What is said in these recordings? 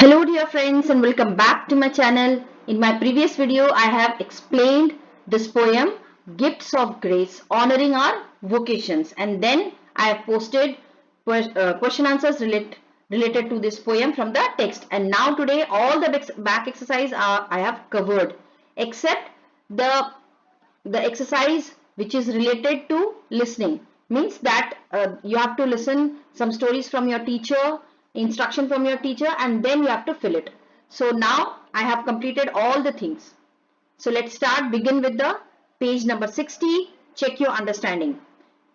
Hello dear friends and welcome back to my channel. In my previous video I have explained this poem Gifts of Grace honoring our vocations, and then I have posted question answers related to this poem from the text, and now today all the back exercise I have covered except the exercise which is related to listening. Means that you have to listen some stories from your teacher, instruction from your teacher, and then you have to fill it. So now I have completed all the things. So let's start. Begin with the page number 60. Check your understanding.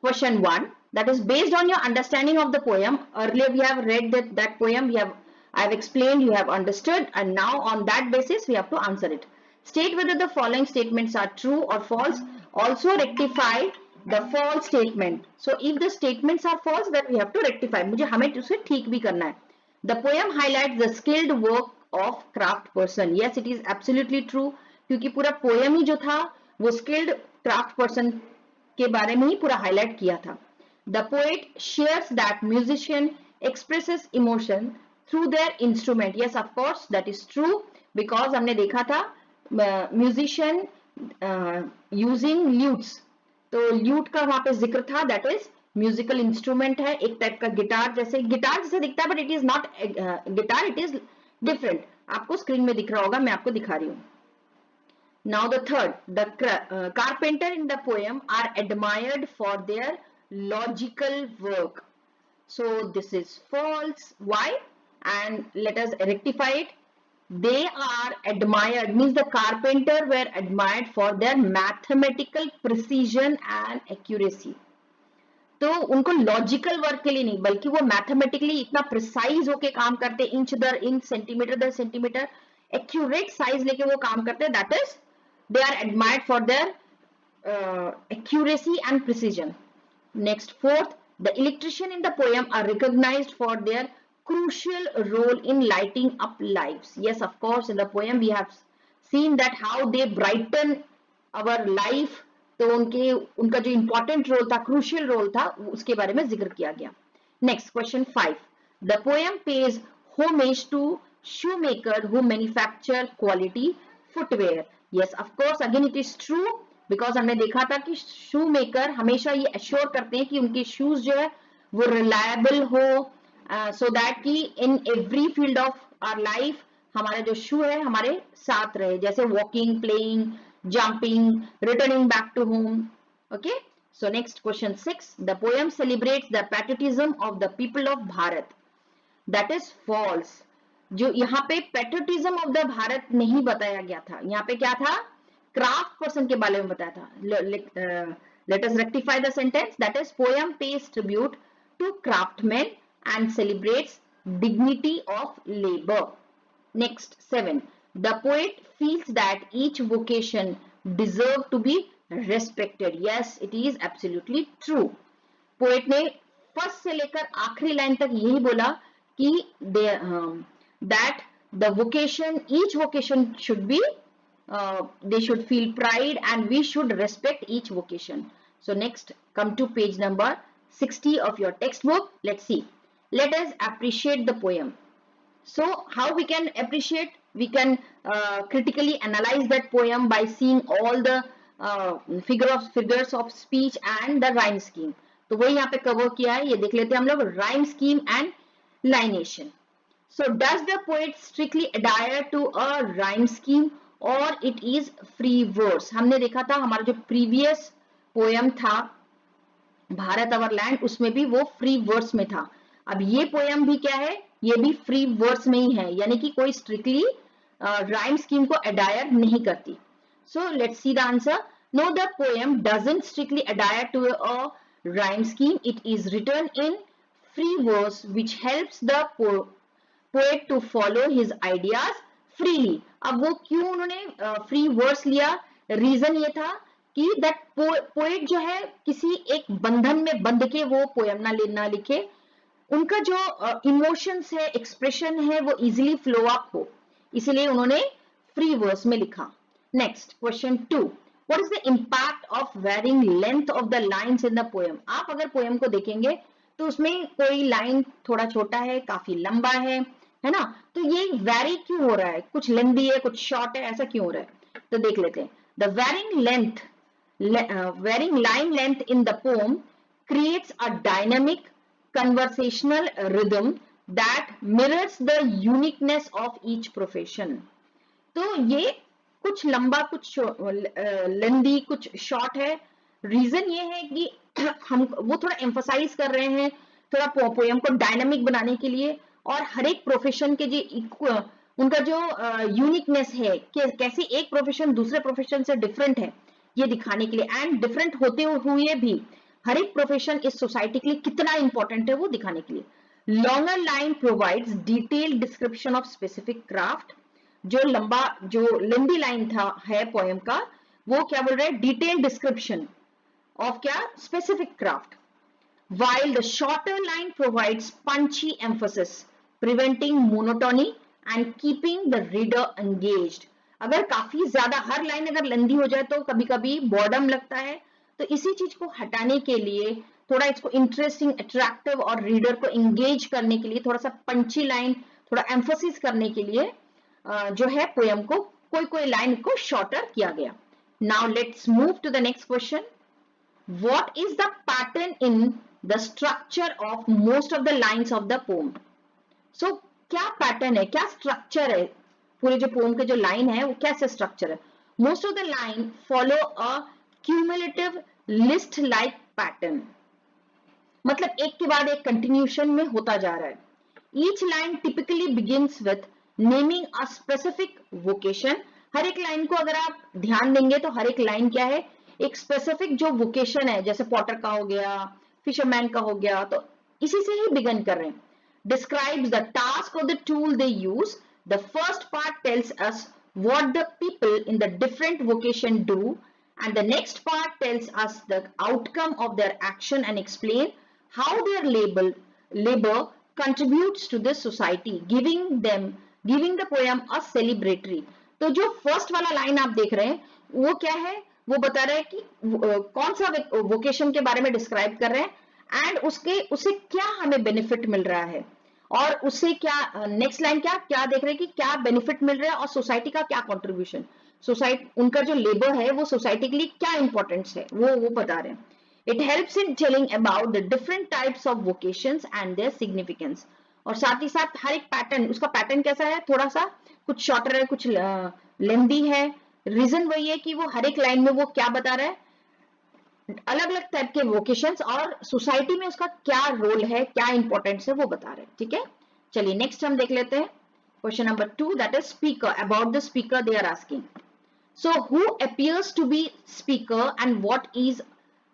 Question 1, that is based on your understanding of the poem. Earlier we have read that poem, I have explained, you have understood, and now on that basis we have to answer it. State whether the following statements are true or false. Also rectify the false statement. So if the statements are false, then we have to rectify. मुझे हमें उसे ठीक भी करना है. The poem highlights the skilled work of craft person. Yes, it is absolutely true. क्योंकि पूरा poem ही जो था वो skilled craft person के बारे में ही पूरा हाईलाइट किया था. The poet shares that musician expresses emotion through their instrument. Yes, of course, that is true because हमने देखा था musician using lutes. तो lute का वहां पे जिक्र था. That is म्यूजिकल इंस्ट्रूमेंट है, एक टाइप का गिटार जैसे दिखता है, but it is not guitar, it is different. आपको स्क्रीन में दिख रहा होगा, मैं आपको दिखा रही हूँ. Now the third, the carpenter in the poem are admired for their logical work. So this is false. Why? And let us rectify it. They are admired means the carpenter were admired for their mathematical precision and accuracy. तो उनको logical work के लिए नहीं, बल्कि वो mathematically इतना precise होके काम करते, इंच दर इंच, सेंटीमीटर दर सेंटीमीटर, एक्यूरेट साइज लेके वो काम करते. That is they are admired for their accuracy and precision. Next, fourth, the electrician in the poem are recognized for their crucial role in lighting up lives. Yes, of course, in the poem we have seen that how they brighten our life. तो उनका जो important role था, crucial role था, उसके बारे में जिक्र किया गया. Next, question 5. The poem pays homage to shoemaker who manufacture quality footwear. Yes, of course, again it is true because हमने देखा था कि शू मेकर हमेशा ये एश्योर करते हैं कि उनके शूज जो है वो रिलायबल हो, सो दैट कि in every field of our life हमारा जो शू है हमारे साथ रहे, जैसे walking, playing, jumping, returning back to home. Okay, so next question 6. The poem celebrates the patriotism of the people of Bharat. That is false. जो यहाँ पे पैट्रियटिज्म ऑफ द भारत नहीं बताया गया था, यहाँ पे क्या था, क्राफ्ट पर्सन के बारे में बताया था. Let us rectify the sentence. That is poem pays tribute to craftsman and celebrates dignity of labour. Next 7. The poet feels that each vocation deserve to be respected. Yes, it is absolutely true. Poet ने first से लेकर आखिरी line तक यही बोला कि that the vocation, each vocation should be, they should feel pride and we should respect each vocation. So next, come to page number 60 of your textbook. Let's see. Let us appreciate the poem. So how we can appreciate? We can critically analyze that poem by seeing all the figures of speech and the rhyme scheme. तो वही यहाँ पे cover किया है, ये देख लेते हैं हम लोग, rhyme scheme and lineation. So does the poet strictly adhere to a rhyme scheme or it is free verse? हमने देखा था हमारा जो previous poem था भारत अवर लैंड, उसमें भी वो free verse में था. अब ये poem भी क्या है, ये भी free verse में ही है, यानी कि कोई strictly rhyme scheme को adhere नहीं करती. So let's see the answer. No, the poem doesn't strictly adhere to a rhyme scheme. It is written in free verse which helps the poet to follow his ideas freely. अब वो क्यों उन्होंने free verse लिया? Reason ये था कि that poet जो है किसी एक बंधन में बंध के वो पोएम ना लिखे, उनका जो इमोशंस है, एक्सप्रेशन है, वो इजीली फ्लो अप हो, इसलिए उन्होंने फ्री वर्स में लिखा. Next question 2. What is the impact of varying length of the lines in the poem? आप अगर पोएम को देखेंगे तो उसमें कोई लाइन थोड़ा छोटा है, काफी लंबा है, है ना। तो ये वैरी क्यों हो रहा है, कुछ लेंदी है कुछ शॉर्ट है, ऐसा क्यों हो रहा है, तो देख लेते हैं। The varying line length in the poem creates a dynamic conversational rhythm that mirrors the uniqueness of each profession. तो ये कुछ लंबा कुछ लेंदी कुछ शॉर्ट है। रीजन ये है कि हम वो थोड़ा एम्फोसाइज कर रहे हैं थोड़ा पोएम को डायनामिक बनाने के लिए, और हर एक प्रोफेशन के जो उनका जो यूनिकनेस है कि कैसे एक प्रोफेशन दूसरे प्रोफेशन से डिफरेंट है ये दिखाने के लिए, एंड डिफरेंट होते हुए भी हर एक प्रोफेशन इस सोसाइटी के लिए कितना इंपॉर्टेंट है वो दिखाने के लिए। Longer line provides detailed description of specific craft. जो लंबा जो लेंदी लाइन था है पोएम का, वो क्या बोल रहा है, डिटेल डिस्क्रिप्शन ऑफ क्या, specific craft, while the shorter line provides punchy emphasis, preventing monotony and keeping the reader engaged. अगर काफी ज्यादा हर लाइन अगर लंबी हो जाए तो कभी कभी बॉर्डम लगता है, तो इसी चीज को हटाने के लिए थोड़ा इसको इंटरेस्टिंग अट्रैक्टिव और रीडर को एंगेज करने के लिए थोड़ा सा पंची लाइन थोड़ा एम्फोसिस करने के लिए जो है पोयम को कोई कोई लाइन को शॉर्टर किया गया। Now let's move to the next question. What is the pattern in the structure of most of the lines of the poem? So क्या पैटर्न है, क्या स्ट्रक्चर है, पूरे जो पोम के जो लाइन है वो कैसे स्ट्रक्चर है। Most of the line follow a cumulative list like pattern, मतलब एक के बाद एक कंटिन्यूशन में होता जा रहा है। Each line typically begins with naming a specific vocation. हर एक लाइन को अगर आप ध्यान देंगे तो हर एक लाइन क्या है, एक स्पेसिफिक जो वोकेशन है, जैसे पॉटर का हो गया, फिशरमैन का हो गया, तो इसी से ही बिगन कर रहे हैं। डिस्क्राइब्स द टास्क और the tool they use. The first part tells us what the people in the different vocation do, and the next part tells us the outcome of their action and explain how their labor contributes to this society, giving the poem a celebratory. तो जो first वाला line आप देख रहे हैं वो क्या है, वो बता रहा है कि कौन सा वोकेशन के बारे में डिस्क्राइब कर रहे हैं एंड उससे क्या हमें बेनिफिट मिल रहा है, और उससे क्या नेक्स्ट लाइन क्या क्या देख रहे हैं कि क्या बेनिफिट मिल रहा है और सोसाइटी का क्या कंट्रीब्यूशन, सोसाइटी उनका जो लेबर है वो सोसाइटी के लिए क्या इंपॉर्टेंस है वो बता रहे हैं। It helps in telling about the different types of vocations and their significance. और साथ ही साथ हर एक पैटर्न, उसका पैटर्न कैसा है, थोड़ा सा कुछ शॉर्टर है कुछ लेंदी है। रीजन वही है कि वो हर एक लाइन में वो क्या बता रहा है, अलग अलग टाइप के वोकेशंस और सोसाइटी में उसका क्या रोल है क्या इंपॉर्टेंस है वो बता रहे हैं। ठीक है, चलिए नेक्स्ट हम देख लेते हैं question number 2, that is speaker. About the speaker they are asking, so who appears to be speaker and what is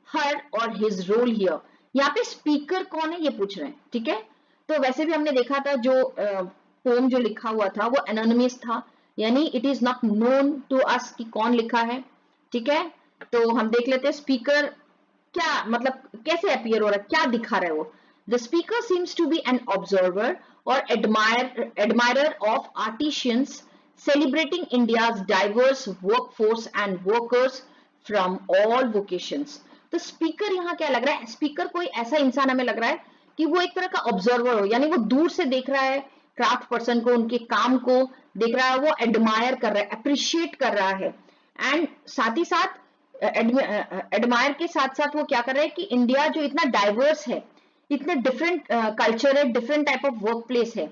her और हिज रोल हियर। यहाँ पे स्पीकर कौन है ये पूछ रहे हैं। ठीक है, तो वैसे भी हमने देखा था जो पोम जो लिखा हुआ था वो एनोनिमस था, यानी it is not known to us कि कौन लिखा है। ठीक है, तो हम देख लेते हैं स्पीकर क्या मतलब कैसे अपीयर हो रहा है, क्या दिखा रहा है वो। The speaker seems to be an observer और admirer of artisans celebrating India's diverse workforce and workers from all vocations. तो स्पीकर यहाँ क्या लग रहा है, स्पीकर कोई ऐसा इंसान हमें लग रहा है कि वो एक तरह का ऑब्जर्वर हो, यानी वो दूर से देख रहा है क्राफ्ट पर्सन को, उनके काम को देख रहा है, वो एडमायर कर रहा है, अप्रिशिएट कर रहा है, एंड साथ ही साथ एडमायर के साथ साथ वो क्या कर रहे हैं कि इंडिया जो इतना डाइवर्स है, इतने डिफरेंट कल्चर है, different type of work place है,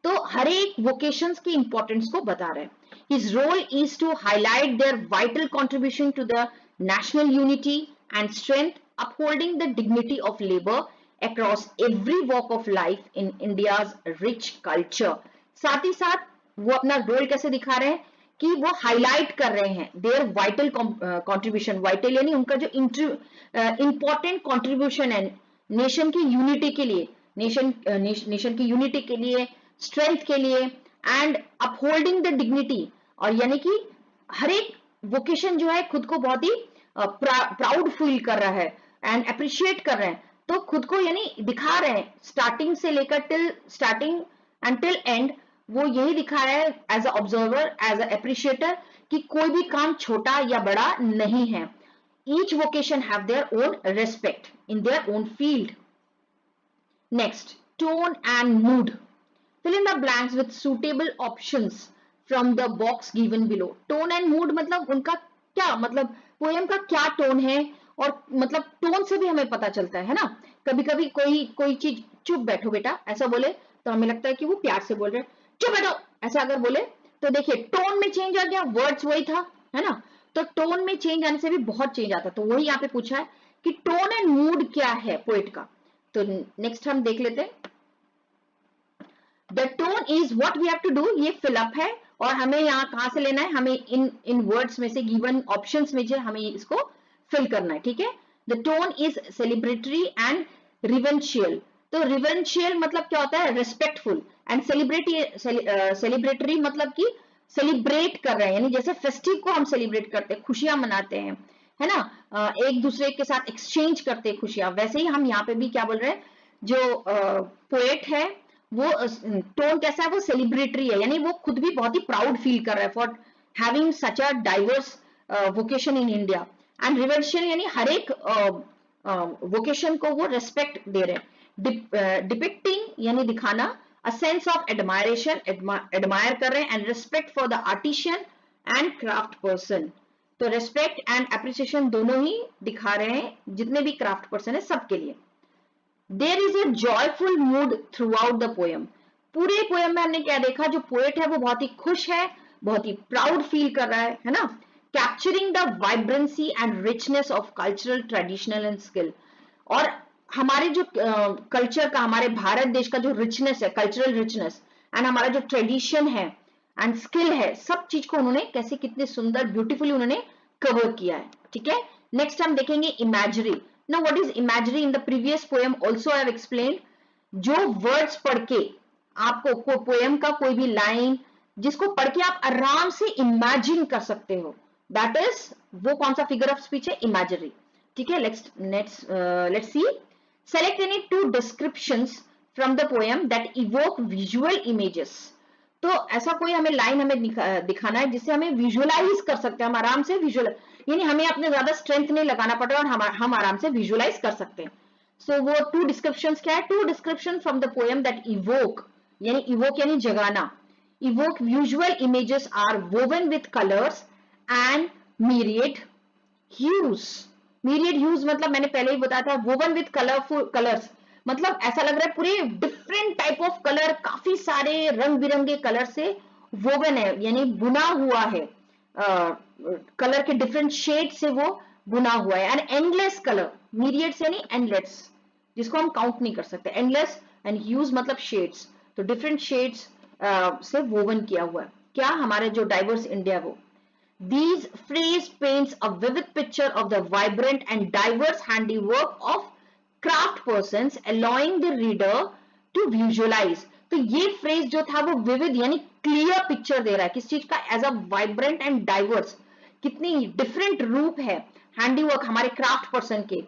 तो हर एक वोकेशंस की इंपॉर्टेंस को बता रहे हैं। His role is to highlight their vital contribution to the national unity and strength, upholding the dignity of labour across every walk of life in India's rich culture. साथ ही साथ वो अपना रोल कैसे दिखा रहे हैं कि वो हाईलाइट कर रहे हैं देयर वाइटल कंट्रीब्यूशन, वाइटल यानी उनका जो इंपॉर्टेंट कंट्रीब्यूशन है नेशन की यूनिटी के लिए, नेशन की यूनिटी के लिए, स्ट्रेंथ के लिए, एंड अपहोल्डिंग द डिग्निटी, और यानी कि हर एक वोकेशन जो है खुद को बहुत ही प्राउड फील कर रहा है एंड अप्रिशिएट कर रहे हैं, तो खुद को यानी दिखा रहे हैं स्टार्टिंग से लेकर till starting and till end, वो यही दिखा रहा है as a observer as a appreciator कि कोई भी काम छोटा या बड़ा नहीं है। Each vocation have their own respect in their own field. Next, tone and mood. fill in the blanks with suitable options from the box given below. Tone and mood मतलब उनका क्या मतलब पोएम का क्या टोन है, और मतलब tone से भी हमें पता चलता है ना। कभी कभी कोई चीज चुप बैठो बेटा ऐसा बोले तो हमें लगता है कि वो प्यार से बोल रहे हैं, चुप बैठो ऐसा अगर बोले तो देखिए टोन में चेंज आ गया, वर्ड्स वही था है ना। तो टोन में चेंज आने से भी बहुत चेंज आता है। तो वही यहाँ पे पूछा है कि टोन एंड मूड क्या है पोएट का। तो नेक्स्ट हम देख लेते हैं। The tone is what we have to do, ये फिलअप है और हमें यहाँ कहां से लेना है, हमें इन वर्ड्स में से गिवन ऑप्शंस में से हमें इसको फिल करना है, ठीक है। The tone is celebratory and reverential. तो रिवेंशियल मतलब क्या होता है, रिस्पेक्टफुल, एंड सेलिब्रेटरी मतलब कि सेलिब्रेट कर रहे हैं, यानी जैसे फेस्टिव को हम सेलिब्रेट करते हैं, खुशियां मनाते हैं है ना, एक दूसरे के साथ एक्सचेंज करते हैं खुशियां, वैसे ही हम यहाँ पे भी क्या बोल रहे हैं, जो पोएट है वो टोन कैसा है, वो सेलिब्रेटरी है, यानी वो खुद भी बहुत ही प्राउड फील कर रहा है for having such a diverse vocation in India. And reverential यानी हर एक वोकेशन को वो रेस्पेक्ट दे रहे हैं। डिपिक्टिंग यानी दिखाना, a sense of admiration, admire कर रहे हैं, and respect for the artisan and craft person. तो रेस्पेक्ट एंड एप्रिसिएशन दोनों ही दिखा रहे हैं जितने भी क्राफ्ट पर्सन है सबके लिए। There is a joyful mood throughout the poem. पूरे पोएम में हमने क्या देखा, जो पोएट है वो बहुत ही खुश है, बहुत ही प्राउड फील कर रहा है ना। Capturing the vibrancy and richness of cultural traditional and skill. और हमारे जो कल्चर का, हमारे भारत देश का जो रिचनेस है, कल्चरल रिचनेस, एंड हमारा जो ट्रेडिशन है एंड स्किल है, सब चीज को उन्होंने कैसे कितने सुंदर ब्यूटीफुली उन्होंने कवर किया है, ठीक है। नेक्स्ट हम देखेंगे imagery. Now what is imagery? In the previous poem also I have explained, जो words पढ़ के आपको पोएम का कोई भी लाइन जिसको पढ़ के आप आराम से इमेजिन कर सकते हो, दैट इज वो कौन सा फिगर ऑफ स्पीच है, इमेजरी, ठीक है। Let's see, select any 2 descriptions from the poem that evoke visual images। तो ऐसा कोई हमें लाइन हमें दिखाना है जिससे हमें विजुअलाइज कर सकते हैं, हम आराम से विजुअल, यानी हमें अपने ज्यादा स्ट्रेंथ नहीं लगाना पड़ रहा और हम आराम से विजुअलाइज कर सकते हैं। सो वो 2 डिस्क्रिप्शंस क्या है, 2 description from the poem that evoke, यानी इवोक यानी जगाना, evoke visual images are woven with colours and myriad hues। myriad hues मतलब मैंने पहले ही बताया था, वोवन विथ कलरफुल कलर्स मतलब ऐसा लग रहा है पूरे डिफरेंट टाइप ऑफ कलर, काफी सारे रंग बिरंगे कलर से वोवन है, यानी बुना हुआ है, कलर के डिफरेंट शेड से वो बुना हुआ है। एंड एंडलेस कलर, myriad यानी एंडलेस, जिसको हम काउंट नहीं कर सकते, एंडलेस, एंड ह्यूज मतलब शेड्स, तो डिफरेंट शेड्स से वोवन किया हुआ है क्या, हमारे जो डाइवर्स इंडिया वो। These phrase paints a vivid picture of the vibrant and diverse handiwork of craft persons, allowing the reader to visualize। तो ये फ्रेज जो था वो विविड यानी क्लियर पिक्चर दे रहा है किस चीज का, as a vibrant and diverse, कितनी डिफरेंट रूप है हैंडीवर्क हमारे क्राफ्ट पर्सन के,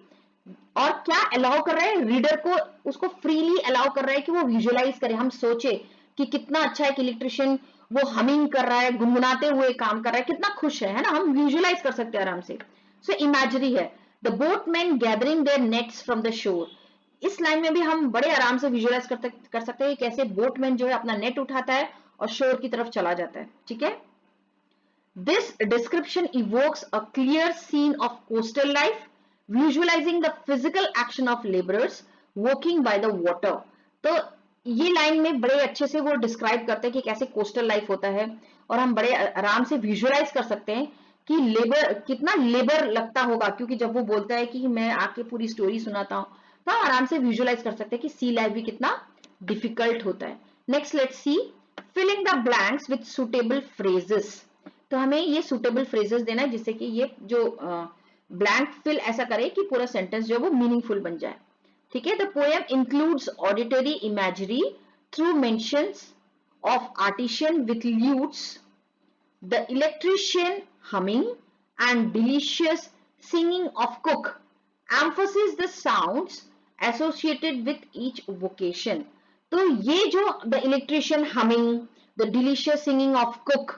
और क्या अलाउ कर रहा है रीडर को, उसको फ्रीली अलाउ कर रहा है कि वो विजुअलाइज करे, हम सोचे कि कितना अच्छा है कि इलेक्ट्रिशियन वो हमिंग कर रहा है, गुनगुनाते हुए काम कर रहा है, कितना खुश है ना, हम विजुअलाइज कर सकते हैं आराम से। सो इमेजरी है। The boatman gathering their nets from the shore. इस लाइन में भी हम बड़े आराम से विजुअलाइज कर सकते हैं कैसे बोटमैन जो है अपना नेट उठाता है और शोर की तरफ चला जाता है, ठीक है। This description evokes a clear scene of coastal life, visualizing the physical action of labourers working by the water. तो ये लाइन में बड़े अच्छे से वो डिस्क्राइब करते हैं कि कैसे कोस्टल लाइफ होता है, और हम बड़े आराम से विजुअलाइज कर सकते हैं कि लेबर, कितना लेबर लगता होगा, क्योंकि जब वो बोलता है कि मैं आके पूरी स्टोरी सुनाता हूँ, तो हम आराम से विजुअलाइज कर सकते हैं कि सी लाइफ भी कितना डिफिकल्ट होता है। Next let's see, filling the blanks with suitable phrases. तो हमें ये सुटेबल फ्रेजेस देना है जिससे कि ये जो ब्लैंक फिल ऐसा करे कि पूरा सेंटेंस जो है वो मीनिंगफुल बन जाए, ठीक है। The poem includes auditory imagery through mentions of artisan with lutes, the electrician humming and delicious singing of cook, emphasizes the sounds associated with each vocation। तो ये जो the electrician humming, the delicious singing of cook,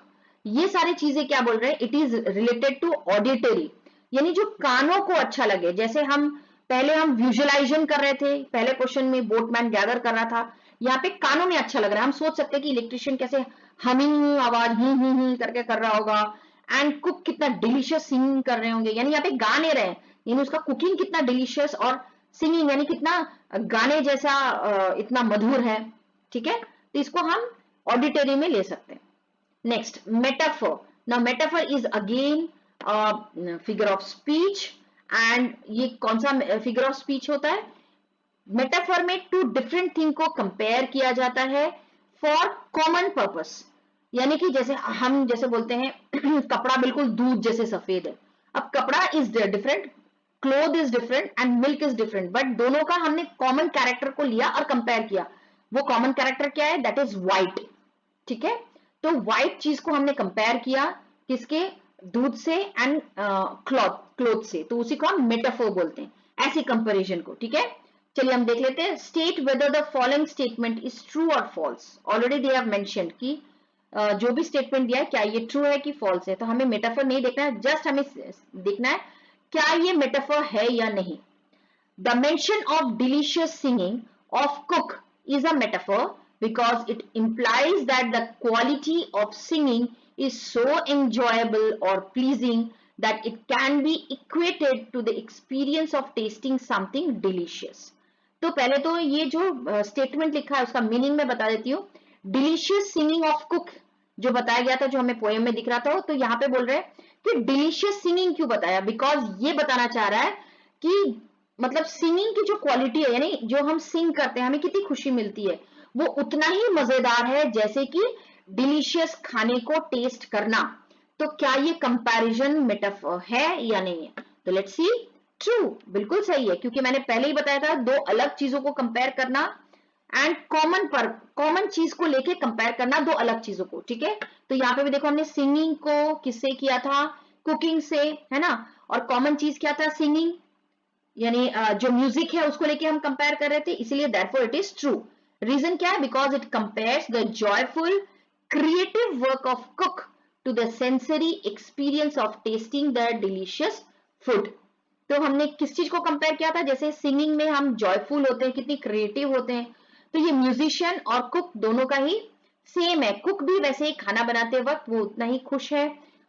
ये सारी चीजें क्या बोल रहे हैं, it is related to auditory, यानी जो कानों को अच्छा लगे। जैसे हम पहले विजुअलाइजेशन कर रहे थे, पहले क्वेश्चन में बोटमैन गैदर कर रहा था, यहाँ पे कानों में अच्छा लग रहा है, हम सोच सकते हैं कि इलेक्ट्रिशियन कैसे हमिंग आवाज करके कर रहा होगा, एंड कुक कितना डिलीशियस सिंगिंग कर रहे होंगे, यानी यहाँ पे गा नहीं रहे, यानी उसका कुकिंग कितना डिलीशियस और सिंगिंग यानी कितना गाने जैसा इतना मधुर है, ठीक है। तो इसको हम ऑडिटरी में ले सकते हैं। Next metaphor. Now metaphor is again figure of speech, and ये कौन सा फिगर ऑफ स्पीच होता है? मेटाफर में टू डिफरेंट थिंग को कंपेयर किया जाता है फॉर कॉमन पर्पस, यानी कि जैसे हम जैसे बोलते हैं कपड़ा बिल्कुल दूध जैसे सफेद है, अब कपड़ा is different, cloth is different and milk is different, but दोनों का हमने कॉमन कैरेक्टर को लिया और कंपेयर किया। वो कॉमन कैरेक्टर क्या है? दैट इज व्हाइट, ठीक है। तो व्हाइट चीज को हमने कंपेयर किया किसके? दूध से एंड क्लॉथ से, तो उसी को हम मेटाफोर बोलते हैं, ऐसी कंपैरिजन को, ठीक है। चलिए हम देख लेते हैं। State whether the following statement is true और false. Already they have mentioned कि जो भी स्टेटमेंट दिया है क्या ये ट्रू है कि फॉल्स है, तो हमें मेटाफोर नहीं देखना है, जस्ट हमें देखना है क्या ये मेटाफोर है या नहीं। The mention of delicious singing of cook is a metaphor because it implies that the quality of singing is so enjoyable or pleasing that it can be equated to the experience of tasting something delicious. तो पहले तो ये जो statement लिखा है उसका meaning मैं बता देती हूँ। डिलीशियस सिंगिंग ऑफ कुक जो बताया गया था, जो हमें पोएम में दिख रहा था, तो यहाँ पे बोल रहे हैं कि डिलीशियस सिंगिंग क्यों बताया, बिकॉज ये बताना चाह रहा है कि मतलब सिंगिंग की जो क्वालिटी है, यानी जो हम सिंग करते हैं हमें कितनी खुशी मिलती है, वो उतना ही मजेदार है जैसे कि डिलीशियस खाने को टेस्ट करना। तो क्या ये कंपैरिजन मेटाफोर है या नहीं है? तो लेट्स सी। ट्रू, बिल्कुल सही है, क्योंकि मैंने पहले ही बताया था दो अलग चीजों को कंपेयर करना एंड कॉमन चीज को लेके कंपेयर करना दो अलग चीजों को, ठीक है। तो यहाँ पे भी देखो हमने सिंगिंग को किससे किया था? कुकिंग से, है ना। और कॉमन चीज क्या था? सिंगिंग, यानी जो म्यूजिक है उसको लेके हम कंपेयर कर रहे थे, इसीलिए therefore it is true। Reason क्या है? Because it compares the joyful creative work of cook to the sensory experience of tasting the delicious food. तो हमने किस चीज को कंपेयर किया था? जैसे सिंगिंग में हम जॉयफुल होते हैं, कितनी क्रिएटिव होते हैं, तो ये म्यूजिशियन और कुक दोनों का ही सेम है। कुक भी वैसे ही खाना बनाते वक्त वो उतना ही खुश है,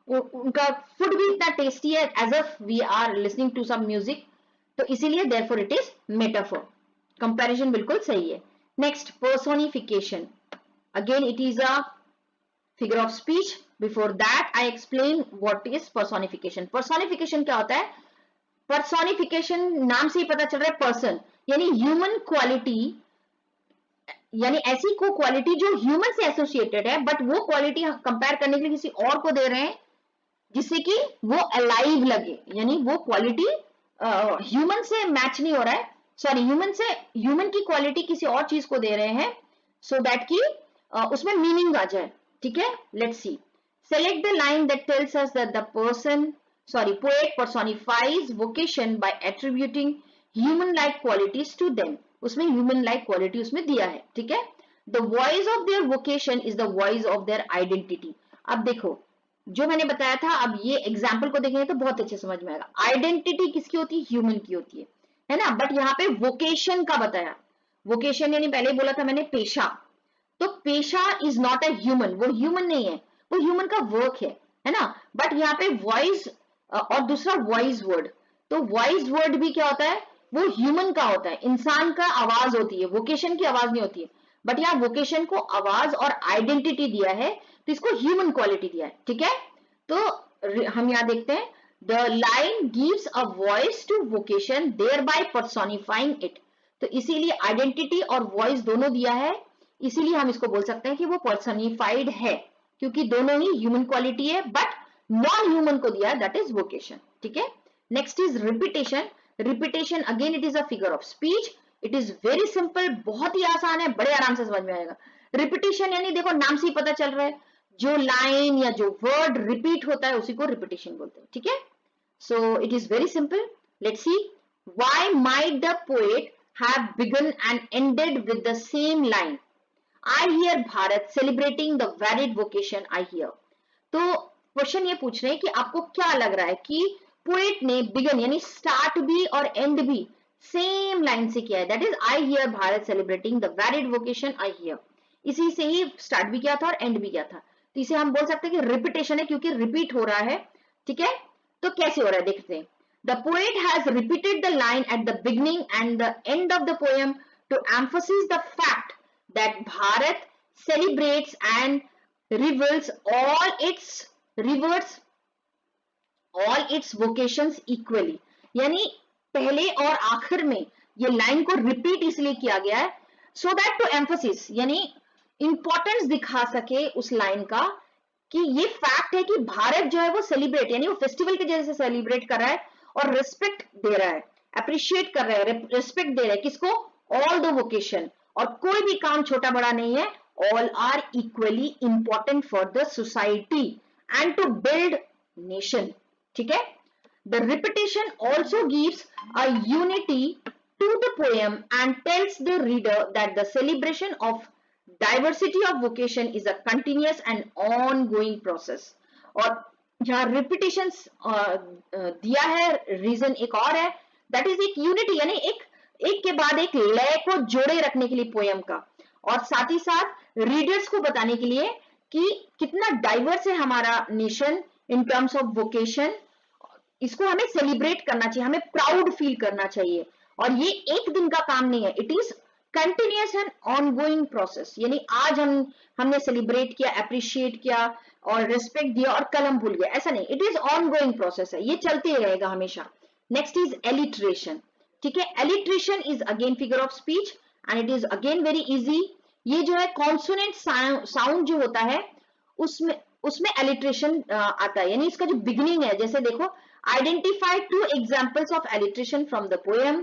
उनका फूड भी इतना टेस्टी है as if we are listening to some music, तो इसीलिए therefore it is metaphor। Comparison बिल्कुल सही है। Next personification, again it is a figure of speech. Before that I explain what is personification. Personification क्या होता है? Personification नाम से ही पता चल रहा है, पर्सन यानी ह्यूमन क्वालिटी, यानी ऐसी को क्वालिटी जो ह्यूमन से एसोसिएटेड है, बट वो क्वालिटी कंपेयर करने के लिए किसी और को दे रहे हैं जिससे कि वो अलाइव लगे, यानी वो क्वालिटी ह्यूमन से मैच नहीं हो रहा है, सॉरी ह्यूमन की क्वालिटी किसी और चीज को दे रहे हैं सो दैट कि उसमें मीनिंग आ जाए, ठीक है। Let's see. Select the line that tells us that the poet personifies vocation by attributing human like qualities to them. उसमें ह्यूमन लाइक क्वालिटी उसमें दिया है, ठीक है। The voice of their vocation is the voice of their identity. अब देखो जो मैंने बताया था, अब ये एग्जाम्पल को देखेंगे तो बहुत अच्छे समझ में आएगा। आइडेंटिटी किसकी होती है? ह्यूमन की होती है ना। बट यहाँ पे वोकेशन का बताया, वोकेशन यानी पहले बोला था मैंने पेशा, तो पेशा इज नॉट अ ह्यूमन, वो ह्यूमन नहीं है, वो ह्यूमन का वर्क है ना। बट यहाँ पे वॉइस और दूसरा वॉइस वर्ड, तो वॉइस वर्ड भी क्या होता है? वो ह्यूमन का होता है, इंसान का आवाज होती है, वोकेशन की आवाज नहीं होती है। बट यहाँ वोकेशन को आवाज और आइडेंटिटी दिया है, तो इसको ह्यूमन क्वालिटी दिया है, ठीक है। तो हम यहाँ देखते हैं, the line gives a voice to vocation thereby personifying it. तो इसीलिए आइडेंटिटी और वॉइस दोनों दिया है, इसीलिए हम इसको बोल सकते हैं कि वो पर्सोनिफाइड है, क्योंकि दोनों ही ह्यूमन क्वालिटी है, बट नॉन ह्यूमन को दिया है, दैट इज वोकेशन, ठीक है। Next is repetition. Repetition again it is a figure of speech. It is very simple, बहुत ही आसान है, बड़े आराम से समझ में आएगा। रिपीटेशन यानी देखो नाम से ही पता चल रहा है, जो लाइन या जो वर्ड रिपीट होता है उसी को रिपीटेशन बोलते हैं, ठीक है। So it is very simple. Let's see. Why might the poet have begun and ended with the same line? I hear Bharat celebrating the valid vocation I hear. तो क्वेश्चन ये पूछ रहे हैं कि आपको क्या लग रहा है कि पोएट ने बिगन यानी स्टार्ट भी और एंड भी सेम लाइन से किया है, that is I hear Bharat celebrating the valid vocation I hear. इसी से ही स्टार्ट भी किया था और एंड भी किया था, तो इसे हम बोल सकते हैं कि रिपीटेशन है, क्योंकि रिपीट हो रहा है। ठीक है, तो कैसे हो रहा है देखते हैं। The poet has repeated the line at the beginning and the end of the poem to emphasis the fact that Bharat celebrates and reveals all its vocations equally। यानी पहले और आखिर में ये लाइन को रिपीट इसलिए किया गया है so that to emphasis, यानी इंपॉर्टेंस दिखा सके उस लाइन का कि ये फैक्ट है कि भारत जो है वो सेलिब्रेट, यानी वो फेस्टिवल के जैसे सेलिब्रेट कर रहा है और रिस्पेक्ट दे रहा है, अप्रिशिएट कर रहा है, रिस्पेक्ट दे रहा है किसको, ऑल द वोकेशन। और कोई भी काम छोटा बड़ा नहीं है, all are equally important for the society and to build nation। ठीक है, the repetition also gives a unity to the poem and tells the reader that the celebration of diversity of vocation is a continuous and ongoing process। और जहाँ repetitions दिया है, reason एक और है, that is एक unity, यानी एक के बाद एक लय को जोड़े रखने के लिए पोयम का, और साथ ही साथ रीडर्स को बताने के लिए कि कितना डाइवर्स है हमारा nation in terms of vocation. इसको हमें सेलिब्रेट करना चाहिए, हमें प्राउड फील करना चाहिए, और ये एक दिन का काम नहीं है, it is continuous and ongoing process. यानी आज हमने सेलिब्रेट किया, अप्रिशिएट किया और रिस्पेक्ट दिया और कलम भूल गया, ऐसा नहीं, इट इज ऑनगोइंग प्रोसेस है, ये चलते रहेगा हमेशा। Next is alliteration. ठीक है, alliteration is again figure of speech and it is again very easy. ये जो है कॉन्सोनेंट साउंड जो होता है उसमें एलिट्रेशन आता है, यानी इसका जो बिगिनिंग है, जैसे देखो identify 2 examples of alliteration from the poem.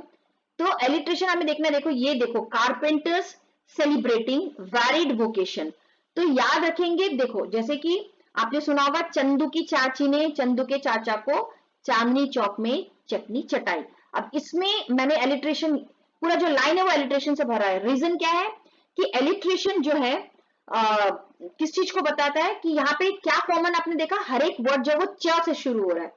तो एलिट्रेशन हमें देखना, देखो ये देखो, कारपेंटर्स सेलिब्रेटिंग वैलिड वोकेशन। तो याद रखेंगे, देखो जैसे कि आपने सुना होगा, चंदू की चाची ने चंदू के चाचा को चांदनी चौक में चटनी चटाई। अब इसमें मैंने एलिट्रेशन, पूरा जो लाइन है वो एलिट्रेशन से भरा है। रीजन क्या है कि एलिट्रेशन जो है किस चीज को बताता है कि यहाँ पे क्या कॉमन आपने देखा, हर एक वर्ड जो है वो च से शुरू हो रहा है,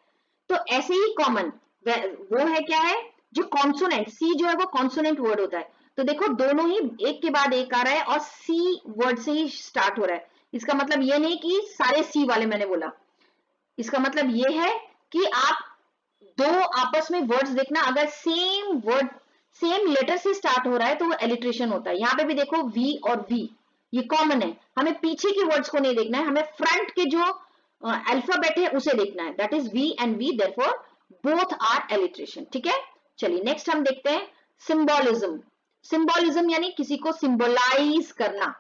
तो ऐसे ही कॉमन वो है, क्या है, जो कॉन्सोनेंट, सी जो है वो कॉन्सोनेंट वर्ड होता है। तो देखो दोनों ही एक के बाद एक आ रहा है और सी वर्ड से ही स्टार्ट हो रहा है। इसका मतलब ये नहीं कि सारे सी वाले मैंने बोला, इसका मतलब ये है कि आप दो आपस में वर्ड्स देखना, अगर सेम वर्ड सेम लेटर से स्टार्ट हो रहा है तो वो एलिट्रेशन होता है। यहाँ पे भी देखो वी और वी, ये कॉमन है, हमें पीछे के वर्ड्स को नहीं देखना है, हमें फ्रंट के जो अल्फाबेट है उसे देखना है, that is V and V, therefore both are alliteration. ठीक है, चलिए नेक्स्ट हम देखते हैं सिंबोलिज्म। सिंबोलिज्म यानी किसी को सिंबलाइज करना,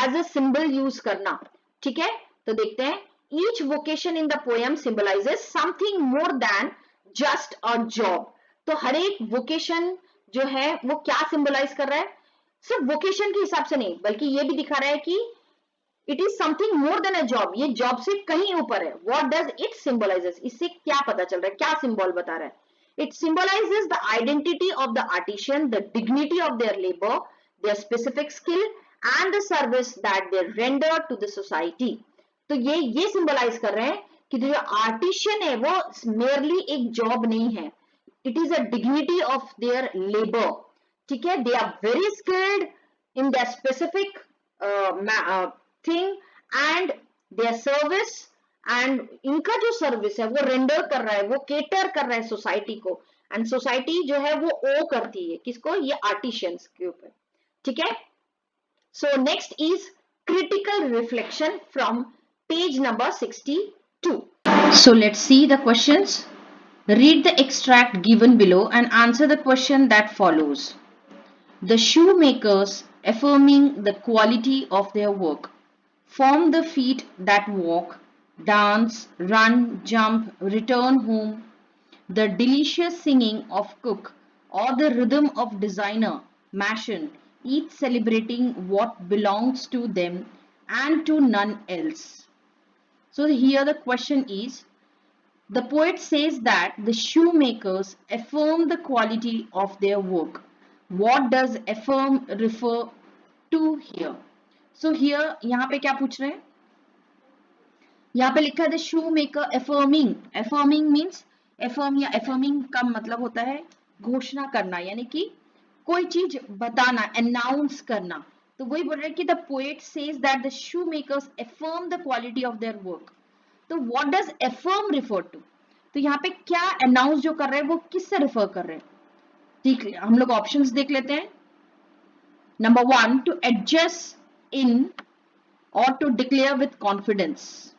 एज अ सिंबल यूज करना। ठीक है, तो देखते हैं, each vocation in the poem symbolizes something more than just a job. तो हर एक वोकेशन जो है वो क्या सिंबलाइज कर रहा है, सिर्फ वोकेशन के हिसाब से नहीं, बल्कि ये भी दिखा रहा है कि it is something more then a job, ये जॉब से कहीं ऊपर है। व्हाट डज इट सिंबलाइजेस, इससे क्या पता चल रहा है, क्या सिंबल बता रहा है। It symbolizes the identity of the artisan, the dignity of their labour, their specific skill and the service that they render to the society. तो ये सिंबलाइज कर रहे हैं कि जो आर्टिशियन है वो मेयरली एक जॉब नहीं है, it is a dignity of their labour. ठीक है, they are very skilled in the specific thing and their service, and इनका जो सर्विस है वो रेंडर कर रहा है, वो केटर कर रहा है सोसाइटी को, एंड सोसाइटी जो है वो ओ करती है किसको, ये आर्टिशियंस के ऊपर। ठीक है, so next is critical reflection from page number 62. So let's see the questions. Read the extract given below and answer the question that follows. The shoemakers, affirming the quality of their work, form the feet that walk, dance, run, jump, return home. The delicious singing of cook or the rhythm of designer, Machine, each celebrating what belongs to them and to none else. So here the question is, the poet says that the shoemakers affirm the quality of their work. What does affirm refer to here? So here यहाँ पे क्या पूछ रहे हैं, यहाँ पे लिखा है the shoemaker affirming. Affirming means affirm या affirming का मतलब होता है घोषणा करना, यानी कि कोई चीज बताना, अनाउंस करना। तो वही बोल रहे हैं कि the poet says that the shoe makers affirm the quality of their work. तो what does affirm refer to? तो यहाँ पे क्या अनाउंस जो कर रहे हैं वो किससे रिफर कर रहे हैं? ठीक है, हम लोग ऑप्शंस देख लेते हैं। Number 1, to adjust in or to declare with confidence.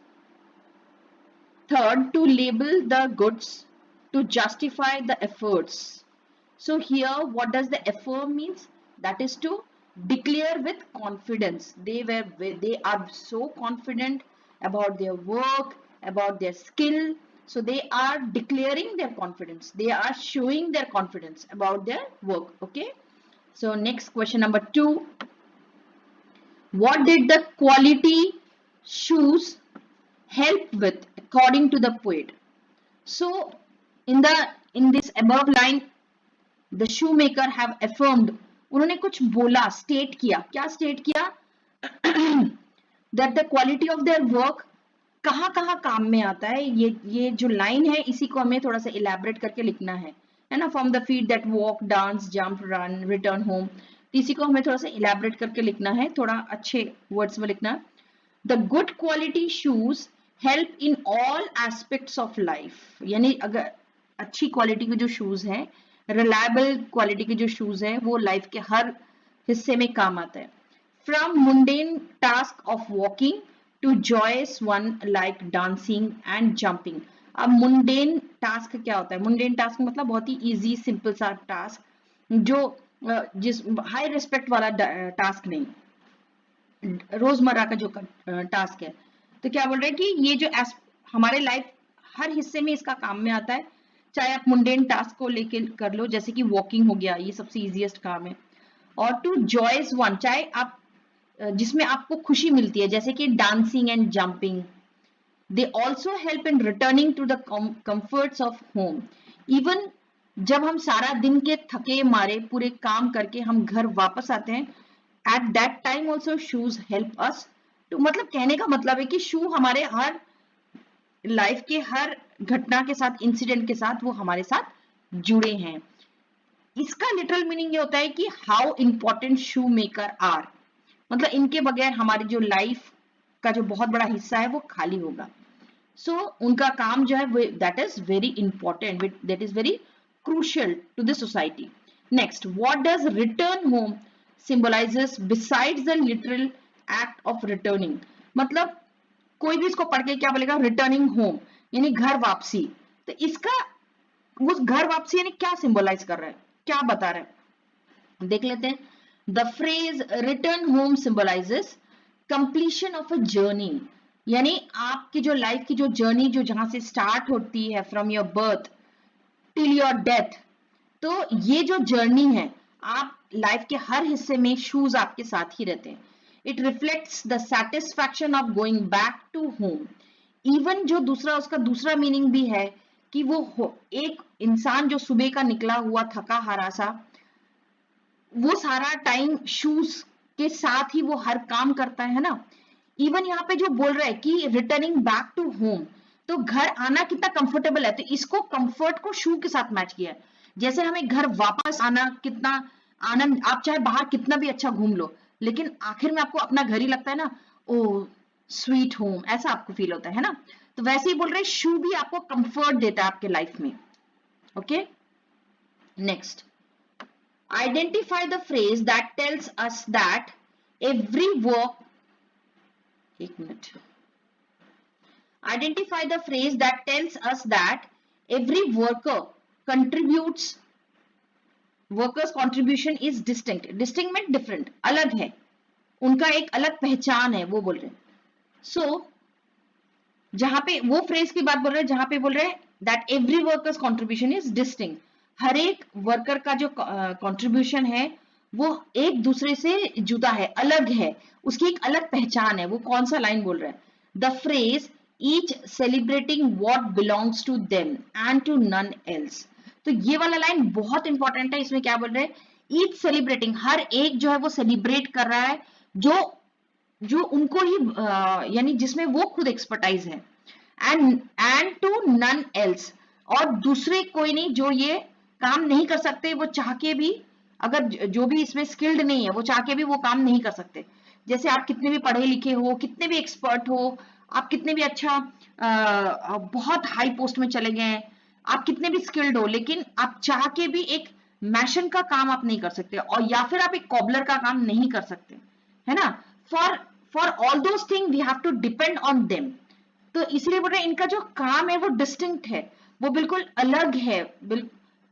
Third, to label the goods, to justify the efforts. So here what does the affirm means? That is to declare with confidence. They are so confident about their work, about their skill, so they are declaring their confidence, they are showing their confidence about their work. Okay, so next question number 2, what did the quality shoes help with according to the poet? So in this above line, the shoemaker have affirmed, उन्होंने कुछ बोला, state किया, क्या state किया? that the quality of their work कहाँ कहाँ काम में आता है। ये जो लाइन है इसी को हमें थोड़ा सा इलेबरेट करके लिखना है ना। From the feet that walk, dance, jump, run, return home. इसी को हमें थोड़ा सा इलेबरेट करके लिखना है, थोड़ा अच्छे वर्ड्स में लिखना। The good quality shoes help in all aspects of life, यानी अगर अच्छी क्वालिटी के जो शूज हैं, रिलायबल क्वालिटी के जो शूज हैं, वो लाइफ के हर हिस्से में काम आता है। From mundane task of walking to joyous one like dancing and jumping. अब मुंडेन टास्क क्या होता है? मुंडेन टास्क मतलब बहुत ही इजी सिंपल सा टास्क, जो जिस हाई रिस्पेक्ट वाला टास्क नहीं, रोजमर्रा का जो टास्क है। तो क्या बोल रहे हैं कि ये जो हमारे लाइफ हर हिस्से में इसका काम में आता है, चाहे आप मुंडेन टास्क को लेके कर लो, जैसे कि वॉकिंग हो गया, ये सबसे इजीएस्ट काम है। और टू जॉयस वन, चाहे आप जिसमें आपको खुशी मिलती है, जैसे कि dancing and jumping. They also help in returning to the comforts of home. Even जब हम सारा दिन के थके मारे पूरे काम करके हम घर वापस आते हैं, at that time also shoes help us to, मतलब कहने का मतलब है कि शू हमारे हर लाइफ के हर घटना के साथ, इंसिडेंट के साथ वो हमारे साथ जुड़े हैं। इसका लिटरल मीनिंग ये होता है कि how important shoe maker are, मतलब इनके बगैर हमारी जो लाइफ का जो बहुत बड़ा हिस्सा है वो खाली होगा। सो उनका काम जो है that is very important, that is very crucial to the society. Next, what does return home symbolizes besides the literal act of returning? मतलब कोई भी इसको पढ़ के क्या बोलेगा? रिटर्निंग होम यानी घर वापसी। तो इसका उस घर वापसी यानी क्या सिंबलाइज कर रहा है, क्या बता रहा है, देख लेते हैं। The phrase return home symbolizes completion of a journey, यानी आपकी जो लाइफ की जो जर्नी जो जहां से स्टार्ट होती है from your birth till your death, तो ये जो जर्नी है, आप लाइफ के हर हिस्से में शूज आपके साथ ही रहते हैं। It reflects the satisfaction of going back to home. Even जो दूसरा उसका दूसरा मीनिंग भी है कि वो एक इंसान जो सुबह का निकला हुआ थका हारा सा, वो सारा टाइम शूज के साथ ही वो हर काम करता है ना। इवन यहाँ पे जो बोल रहा है कि रिटर्निंग बैक टू होम, तो घर आना कितना कंफर्टेबल है, तो इसको कंफर्ट को शू के साथ मैच किया है। जैसे हमें घर वापस आना कितना आनंद, आप चाहे बाहर कितना भी अच्छा घूम लो, लेकिन आखिर में आपको अपना घर ही लगता है ना, ओ स्वीट होम, ऐसा आपको फील होता है ना। तो वैसे ही बोल रहे शू भी आपको कंफर्ट देता है आपके लाइफ में। Okay, next, identify the phrase that tells us that every work, एक minute, identify the phrase that tells us that every worker's contribution is distinct. distinct means different, अलग है, उनका एक अलग पहचान है, वो बोल रहे हैं। सो जहां पे वो फ्रेज की बात बोल रहे हैं, जहां पे बोल रहे हैं that every worker's contribution is distinct, हर एक वर्कर का जो कंट्रीब्यूशन है वो एक दूसरे से जुदा है, अलग है, उसकी एक अलग पहचान है। वो कौन सा लाइन बोल रहा है? The phrase each celebrating what belongs to them and to none else. तो ये वाला लाइन बहुत इंपॉर्टेंट है। इसमें क्या बोल रहे हैं? ईच सेलिब्रेटिंग, हर एक जो है वो सेलिब्रेट कर रहा है जो उनको ही यानी जिसमें वो खुद एक्सपर्टाइज है, एंड टू नन एल्स, और दूसरे कोई नहीं जो ये काम नहीं कर सकते, वो चाह के भी, अगर जो भी इसमें स्किल्ड नहीं है वो चाह के भी वो काम नहीं कर सकते। जैसे आप कितने भी पढ़े लिखे हो, कितने भी एक्सपर्ट हो, आप कितने भी अच्छा बहुत हाई पोस्ट में चले गए, आप कितने भी स्किल्ड हो, लेकिन आप चाह के भी एक मैशन का काम आप नहीं कर सकते, और या फिर आप एक कॉबलर का काम नहीं कर सकते, है ना। For for all those thing we have to depend on them. तो इसलिए बोल रहे हैं इनका जो काम है वो डिस्टिंक्ट है, वो बिल्कुल अलग है,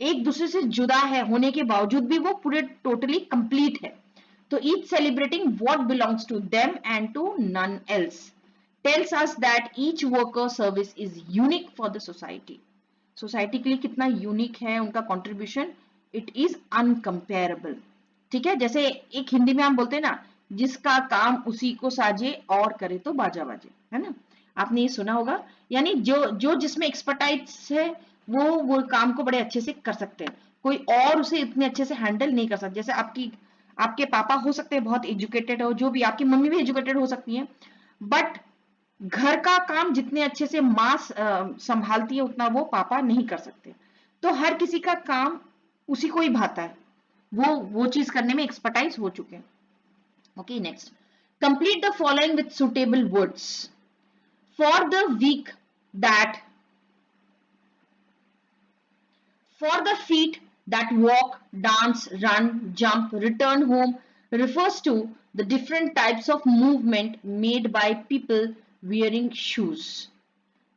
एक दूसरे से जुदा है, होने के बावजूद भी वो पूरे टोटली कंप्लीट है। तो each celebrating what belongs to them and to none else tells us that each worker service is unique for the society. Society के लिए कितना यूनिक है उनका कंट्रीब्यूशन, इट इज अनकंपेरेबल। ठीक है, जैसे एक हिंदी में हम बोलते हैं ना, जिसका काम उसी को साजे और करे तो बाजा बाजे, है ना, आपने ये सुना होगा। यानी जो जो जिसमें एक्सपर्टाइज है वो काम को बड़े अच्छे से कर सकते हैं, कोई और उसे इतने अच्छे से हैंडल नहीं कर सकता। जैसे आपके पापा हो सकते हैं बहुत एजुकेटेड हो, जो भी आपकी मम्मी भी एजुकेटेड हो सकती है, बट घर का काम जितने अच्छे से माँ संभालती है उतना वो पापा नहीं कर सकते। तो हर किसी का काम उसी को ही भाता है, वो चीज करने में एक्सपर्टाइज हो चुके हैं। Okay, next, complete the following with suitable words. For the week that For the feet that walk, dance, run, jump, return home refers to the different types of movement made by people wearing shoes.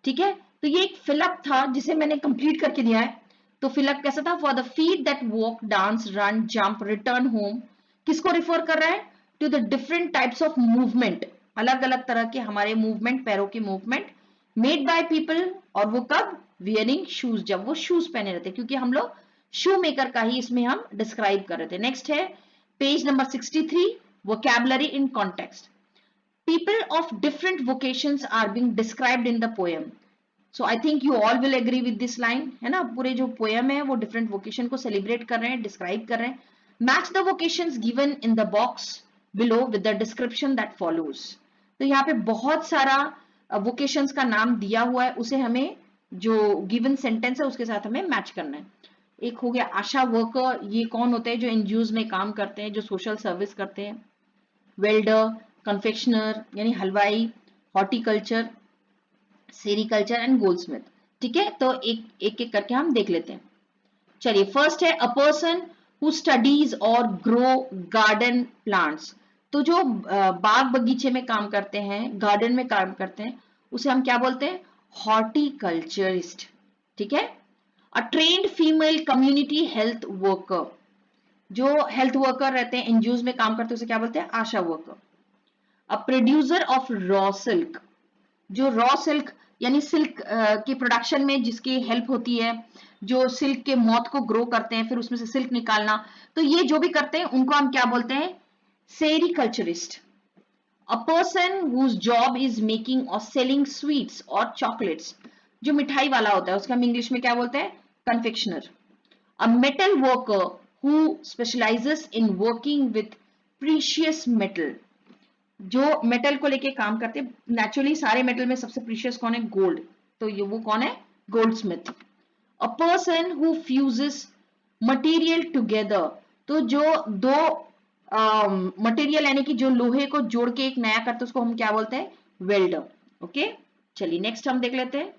ठीक है, तो ये एक fill up था जिसे मैंने complete करके दिया है। तो फिलअप कैसा था? For the feet that walk, dance, run, jump, return home, किसको रिफर कर रहा है? To the different types of movement, अलग अलग तरह के हमारे मूवमेंट, पैरों के मूवमेंट, मेड बाय पीपल, और वो कब? वियरिंग शूज, जब वो शूज पहने रहते, क्योंकि हम लोग शू मेकर का ही इसमें हम डिस्क्राइब कर रहे थे। नेक्स्ट है page number 63, vocabulary in context. People of different vocations are being described in the poem. So I think you all will agree with this line, है ना। पूरे जो poem है वो different vocation को celebrate कर रहे हैं, describe कर रहे हैं। Match the vocations given in the box below with the description that follows. तो यहाँ पे बहुत सारा vocations का नाम दिया हुआ है, उसे हमें जो given sentence है उसके साथ हमें match करना है। एक हो गया आशा वर्कर, ये कौन होते हैं? जो एनजीओज में काम करते हैं, जो सोशल सर्विस करते हैं। वेल्डर, कन्फेक्शनर यानी हलवाई, हॉर्टिकल्चर, सेरिकल्चर एंड गोल्डस्मिथ। ठीक है, तो एक एक करके हम देख लेते हैं। चलिए, फर्स्ट है अ पर्सन हु स्टडीज और ग्रो गार्डन प्लांट्स। तो जो बाग बगीचे में काम करते हैं, गार्डन में काम करते हैं, उसे हम क्या बोलते हैं? हॉर्टिकल्चरिस्ट। ठीक है। A trained female community health worker, जो हेल्थ वर्कर रहते हैं, एनजीओज में काम करते हैं, उसे क्या बोलते हैं? ASHA worker. A producer of raw silk, जो रॉ सिल्क यानी सिल्क की प्रोडक्शन में जिसकी हेल्प होती है, जो सिल्क के मॉथ को ग्रो करते हैं, फिर उसमें से सिल्क निकालना, तो ये जो भी करते हैं उनको हम क्या बोलते हैं? Sericulturist. A person whose job is making और सेलिंग स्वीट्स और चॉकलेट्स, जो मिठाई वाला होता है उसका हम इंग्लिश में क्या बोलते हैं? Confectioner. A metal worker who specialises in working with precious metal, जो मेटल को लेके काम करते हैं। नेचुरली सारे मेटल में सबसे प्रीशियस कौन है? गोल्ड, तो ये वो कौन है? Goldsmith. A person who fuses material together, तो जो दो मटेरियल यानी कि जो लोहे को जोड़ के एक नया करते हैं उसको हम क्या बोलते हैं? वेल्डर। ओके, चलिए नेक्स्ट हम देख लेते हैं।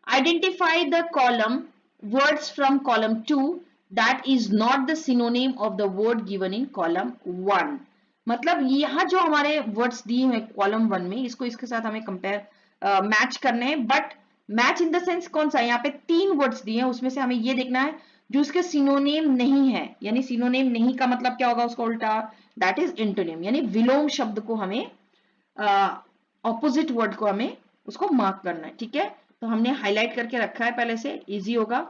Identify the column words from column 2 that is not the synonym of the word given in column 1। मतलब यहाँ जो हमारे वर्ड्स दिए हुए कॉलम 1 में, इसको इसके साथ हमें कंपेयर मैच करने हैं, but match in the sense कौन सा? यहाँ पे 3 वर्ड्स दिए हैं, उसमें से हमें ये देखना है जो उसके सिनोनिम नहीं है। यानी सिनोनिम नहीं का मतलब क्या होगा? उसका उल्टा, दैट इज एंटोनिम, यानी विलोम शब्द को हमें, ऑपोजिट वर्ड को हमें उसको मार्क करना है। ठीक है, तो हमने हाईलाइट करके रखा है पहले से, इजी होगा।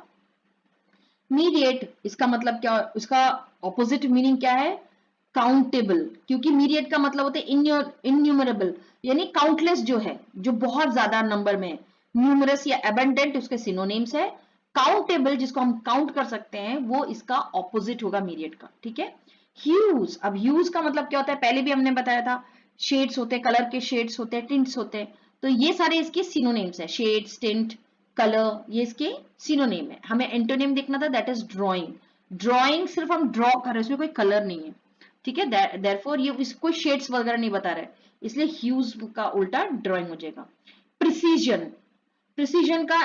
मीडिएट, इसका मतलब क्या? उसका ऑपोजिट मीनिंग क्या है? काउंटेबल, क्योंकि मीडिएट का मतलब होता है इन्यूमरेबल, यानी काउंटलेस जो है, जो बहुत ज्यादा नंबर में। न्यूमरस या एबंडेंट उसके सिनोनिम्स है। काउंटेबल, जिसको हम काउंट कर सकते हैं, वो इसका ऑपोजिट होगा मीडिएट का। ठीक है। ह्यूज, अब ह्यूज का मतलब क्या होता है? पहले भी हमने बताया था, शेड्स होते हैं, कलर के शेड्स होते हैं, टिंट्स होते हैं, तो ये सारे इसके सिनोनिम्स है। शेड्स, टिंट, कलर, ये इसके सिनोनिम है। हमें एंटोनिम देखना था, दैट इज ड्राइंग। ड्राइंग सिर्फ हम ड्रॉ कर रहे हैं, इसमें कोई कलर नहीं है, ठीक है। देयरफॉर ये इसको शेड्स वगैरह नहीं बता रहा है, इसलिए ह्यूज का उल्टा ड्राइंग हो जाएगा। प्रिसीजन, प्रिसीजन का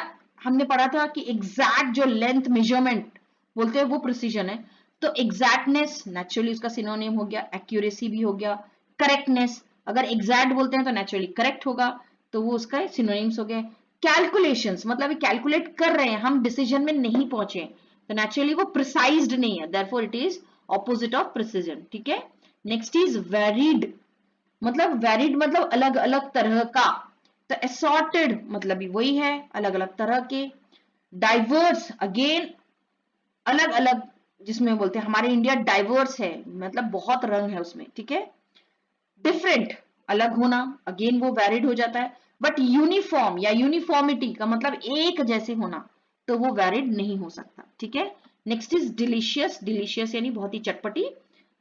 हमने पढ़ा था कि एग्जैक्ट जो लेंथ मेजरमेंट बोलते हैं वो प्रिसीजन है। तो एग्जैक्टनेस नेचुरली उसका सिनोनिम हो गया, एक्यूरेसी भी हो गया। करेक्टनेस, अगर एग्जैक्ट बोलते हैं तो नेचुरली करेक्ट होगा, तो वो उसका सिनोनिम्स हो गए। कैलकुलेशंस, मतलब कैलकुलेट कर रहे हैं हम, डिसीजन में नहीं पहुंचे, तो नेचुरली वो प्रिसाइज्ड नहीं है, therefore it is opposite of precision, ठीक है। नेक्स्ट इज वेरिड, मतलब वेरिड मतलब अलग अलग तरह का, तो असॉर्टेड मतलब भी वही है, अलग अलग तरह के। डाइवर्स, अगेन अलग अलग, जिसमें बोलते हैं हमारे इंडिया डाइवर्स है, मतलब बहुत रंग है उसमें, ठीक है। डिफरेंट, अलग होना, अगेन वो वैरिड हो जाता है। बट यूनिफॉर्म या यूनिफॉर्मिटी का मतलब एक जैसे होना, तो वो वैरिड नहीं हो सकता, ठीक है। नेक्स्ट इज डिलीशियस, डिलीशियस यानी बहुत ही चटपटी।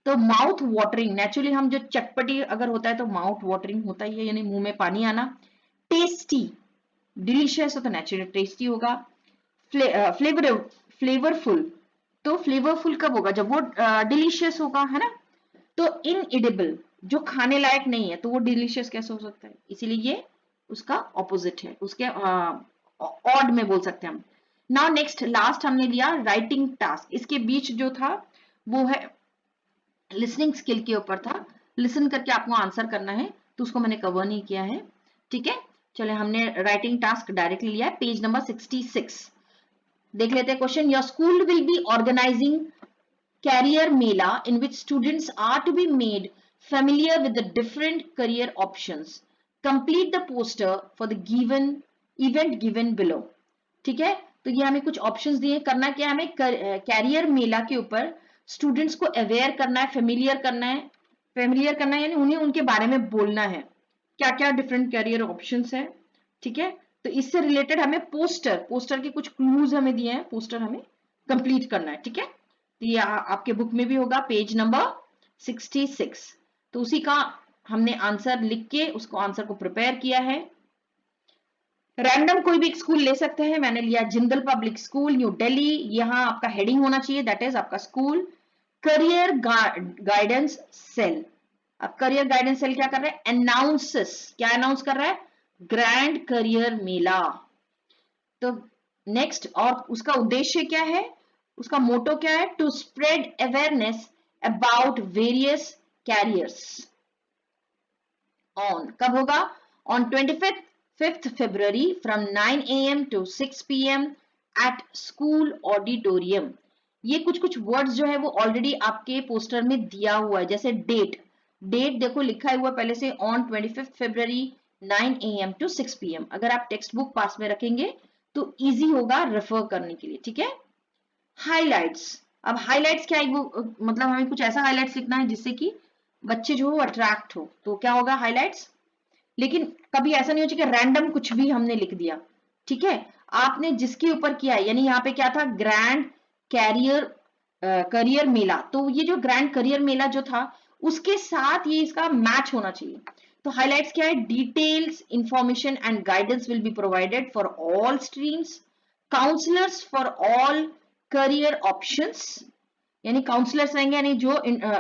तो माउथ वाटरिंग, नेचुरली हम जो चटपटी अगर होता है तो माउथ वाटरिंग होता ही है, यानी मुंह में पानी आना। टेस्टी, डिलीशियस है तो नेचुरली टेस्टी होगा। फ्लेवरफुल, तो फ्लेवरफुल कब होगा, जब वो डिलीशियस होगा, है ना। तो इनएडिबल, जो खाने लायक नहीं है, तो वो डिलीशियस कैसे हो सकता है, इसीलिए ये उसका ऑपोजिट है, उसके ऑड में बोल सकते हैं हम। नाउ नेक्स्ट लास्ट हमने लिया राइटिंग टास्क, इसके बीच जो था वो है लिसनिंग स्किल के ऊपर था, लिसन करके आपको आंसर करना है, तो उसको मैंने कवर नहीं किया है, ठीक है। चले, हमने राइटिंग टास्क डायरेक्टली लिया है, पेज नंबर 66 देख लेते हैं question. Your school will be organizing career mela in which students are to be made familiar with the different career options. Complete the poster for the given event given below. ठीक है, तो ये हमें कुछ options दिए, करना क्या है, हमें कैरियर मेला के ऊपर स्टूडेंट्स को अवेयर करना है, फेमिलियर करना है, फेमिलियर करना है यानी उन्हें उनके बारे में बोलना है, क्या क्या डिफरेंट कैरियर ऑप्शंस है, ठीक है। तो इससे रिलेटेड हमें पोस्टर के कुछ क्लूज हमें दिए हैं, पोस्टर हमें कंप्लीट करना है, ठीक है। तो ये आपके बुक में भी होगा, पेज नंबर 66। तो उसी का हमने आंसर लिख के उसको आंसर को प्रिपेयर किया है। रैंडम कोई भी स्कूल ले सकते हैं, मैंने लिया Jindal public school new Delhi, यहां आपका हेडिंग होना चाहिए, दैट इज आपका स्कूल। करियर गाइडेंस सेल, अब करियर गाइडेंस सेल क्या कर रहा है, अनाउंसेस, क्या अनाउंस कर रहा है, ग्रैंड करियर मेला। तो नेक्स्ट, और उसका उद्देश्य क्या है, उसका मोटो क्या है, to spread awareness about various careers. On कब होगा, on 25th February from 9 AM to 6 PM at school auditorium. ये कुछ कुछ वर्ड्स जो है वो ऑलरेडी आपके पोस्टर में दिया हुआ है, जैसे डेट देखो लिखा हुआ पहले से, on 25th February 9 AM to 6 PM। अगर आप टेक्स्ट बुक पास में रखेंगे तो इजी होगा रेफर करने के लिए, ठीक है। हाइलाइट्स, अब हाइलाइट्स क्या है, वो मतलब हमें कुछ ऐसा हाइलाइट्स लिखना है जिससे कि बच्चे जो हो अट्रैक्ट हो, तो क्या होगा हाइलाइट्स। लेकिन कभी ऐसा नहीं हो कि रैंडम कुछ भी हमने लिख दिया, ठीक है। आपने जिसके ऊपर किया है, यानी यहाँ पे क्या था, ग्रैंड करियर मेला, तो ये जो ग्रैंड करियर मेला जो था उसके साथ ये इसका मैच होना चाहिए। तो हाइलाइट्स क्या है, details information and guidance will be provided for all streams, counsellors for all career options, यानी काउंसलर्स रहेंगे, यानी जो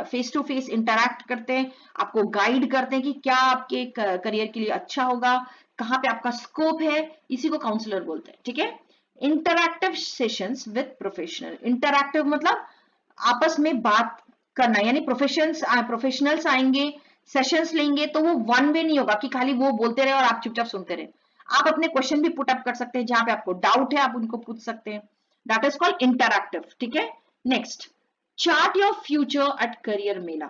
फेस टू फेस इंटरैक्ट करते हैं, आपको गाइड करते हैं कि क्या आपके करियर के लिए अच्छा होगा, कहाँ पे आपका स्कोप है, इसी को काउंसलर बोलते हैं, ठीक है। Interactive sessions with professional, interactive मतलब आपस में बात करना, यानी प्रोफेशनल्स आएंगे, सेशंस लेंगे, तो वो वन वे नहीं होगा कि खाली वो बोलते रहे और आप चुपचाप सुनते रहे। आप अपने क्वेश्चन भी पुट अप कर सकते हैं, जहां पे आपको डाउट है आप उनको पूछ सकते हैं, दैट इज कॉल्ड इंटरैक्टिव, ठीक है। Next, chart your future at career mela,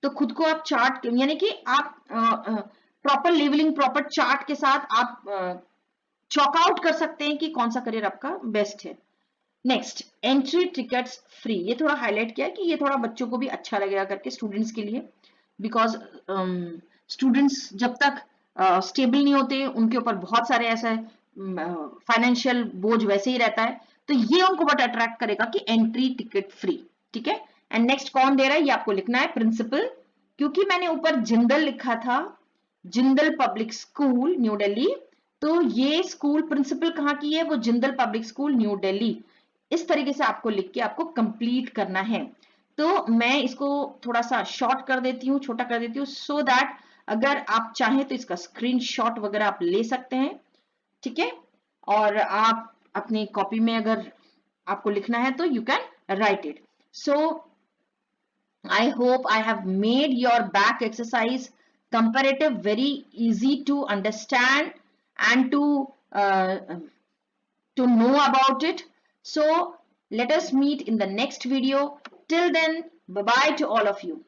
तो खुद को आप चार्ट, यानी कि आप प्रॉपर लेवलिंग, प्रॉपर चार्ट के साथ आप चॉक आउट कर सकते हैं कि कौन सा करियर आपका बेस्ट है। नेक्स्ट, एंट्री टिकट्स फ्री, ये थोड़ा हाईलाइट किया कि ये थोड़ा बच्चों को भी अच्छा लगेगा करके, स्टूडेंट्स के लिए, बिकॉज स्टूडेंट्स जब तक स्टेबल नहीं होते उनके ऊपर बहुत सारे ऐसा फाइनेंशियल बोझ वैसे ही रहता है, तो ये उनको बहुत अट्रैक्ट करेगा कि एंट्री टिकट फ्री, ठीक है। एंड नेक्स्ट कौन दे रहा है, ये आपको लिखना है, प्रिंसिपल, क्योंकि मैंने ऊपर जिंदल लिखा था, Jindal public school new Delhi, तो ये स्कूल प्रिंसिपल कहाँ की है? वो Jindal public school new Delhi. इस तरीके से आपको लिख के आपको कंप्लीट करना है। तो मैं इसको थोड़ा सा शॉर्ट कर देती हूँ, छोटा कर देती हूँ, सो दैट अगर आप चाहें तो इसका स्क्रीनशॉट वगैरह आप ले सकते हैं, ठीक है। और आप अपनी कॉपी में अगर आपको लिखना है तो you can write it. So I hope I have made your back exercise comparative very easy to understand and to know about it. So let us meet in the next video. Till then, bye bye to all of you.